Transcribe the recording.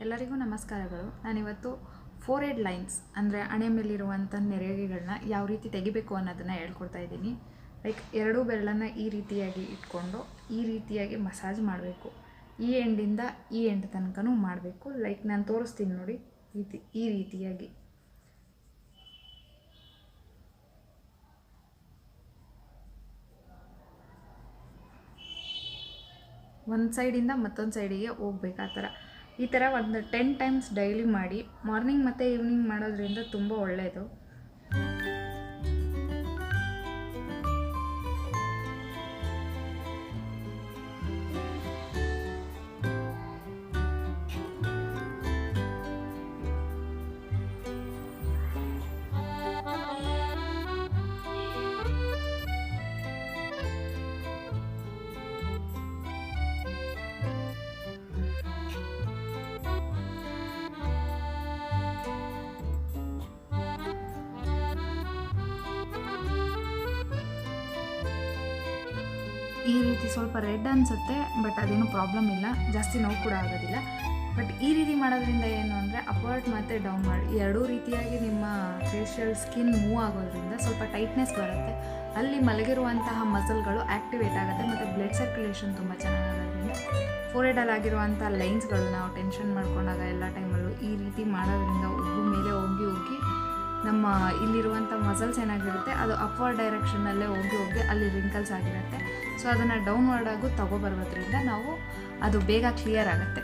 ಎಲ್ಲರಿಗೂ ನಮಸ್ಕಾರಗಳು. ನಾನಿವತ್ತು ಫೋರ್ಹೆಡ್ ಲೈನ್ಸ್ ಅಂದರೆ ಹಣೆ ಮೇಲಿರುವಂಥ ನೆರಿಗೆಗಳನ್ನ ಯಾವ ರೀತಿ ತೆಗಿಬೇಕು ಅನ್ನೋದನ್ನು ಹೇಳ್ಕೊಡ್ತಾ ಇದ್ದೀನಿ. ಲೈಕ್ ಎರಡೂ ಬೆರಳನ್ನು ಈ ರೀತಿಯಾಗಿ ಇಟ್ಕೊಂಡು ಈ ರೀತಿಯಾಗಿ ಮಸಾಜ್ ಮಾಡಬೇಕು. ಈ ಎಂಡಿಂದ ಈ ಎಂಡ್ ತನಕನೂ ಮಾಡಬೇಕು. ಲೈಕ್ ನಾನು ತೋರಿಸ್ತೀನಿ ನೋಡಿ, ಈ ರೀತಿಯಾಗಿ ಒಂದು ಸೈಡಿಂದ ಮತ್ತೊಂದು ಸೈಡಿಗೆ ಹೋಗ್ಬೇಕು. ಈ ಥರ ಒಂದು 10 ಟೈಮ್ಸ್ ಡೈಲಿ ಮಾಡಿ. ಮಾರ್ನಿಂಗ್ ಮತ್ತು ಈವ್ನಿಂಗ್ ಮಾಡೋದ್ರಿಂದ ತುಂಬ ಒಳ್ಳೆಯದು. ಈ ರೀತಿ ಸ್ವಲ್ಪ ರೆಡ್ ಅನಿಸುತ್ತೆ, ಬಟ್ ಅದೇನು ಪ್ರಾಬ್ಲಮ್ ಇಲ್ಲ, ಜಾಸ್ತಿ ನೋವು ಕೂಡ ಆಗೋದಿಲ್ಲ. ಬಟ್ ಈ ರೀತಿ ಮಾಡೋದ್ರಿಂದ ಏನು ಅಂದರೆ ಅಪ್ವರ್ಡ್ ಮತ್ತು ಡೌನ್ ಮಾಡಿ ಎರಡೂ ರೀತಿಯಾಗಿ ನಿಮ್ಮ ಫೇಶಿಯಲ್ ಸ್ಕಿನ್ ಮೂವ್ ಆಗೋದ್ರಿಂದ ಸ್ವಲ್ಪ ಟೈಟ್ನೆಸ್ ಬರುತ್ತೆ. ಅಲ್ಲಿ ಮಲಗಿರುವಂತಹ ಮಸಲ್ಗಳು ಆ್ಯಕ್ಟಿವೇಟ್ ಆಗುತ್ತೆ ಮತ್ತು ಬ್ಲಡ್ ಸರ್ಕ್ಯುಲೇಷನ್ ತುಂಬ ಚೆನ್ನಾಗಾಗೋದ್ರಿಂದ ಫೋರ್ಹೆಡಲ್ಲಿ ಆಗಿರುವಂಥ ಲೈನ್ಸ್ಗಳು ನಾವು ಟೆನ್ಷನ್ ಮಾಡ್ಕೊಂಡಾಗ ಎಲ್ಲ ಟೈಮಲ್ಲೂ ಈ ರೀತಿ ಮಾಡೋದ್ರಿಂದ ಉಬ್ಬು ಮೇಲೆ ಹೋಗಿ ನಮ್ಮ ಇಲ್ಲಿರುವಂಥ ಮಸಲ್ಸ್ ಏನಾಗಿರುತ್ತೆ ಅದು ಅಪ್ವರ್ಡ್ ಡೈರೆಕ್ಷನ್ನಲ್ಲೇ ಹೋಗಿ ಅಲ್ಲಿ ರಿಂಕಲ್ಸ್ ಆಗಿರುತ್ತೆ. ಸೊ ಅದನ್ನು ಡೌನ್ವರ್ಡ್ ಆಗು ತಗೊಬರೋದ್ರಿಂದ ನಾವು ಅದು ಬೇಗ ಕ್ಲಿಯರ್ ಆಗುತ್ತೆ.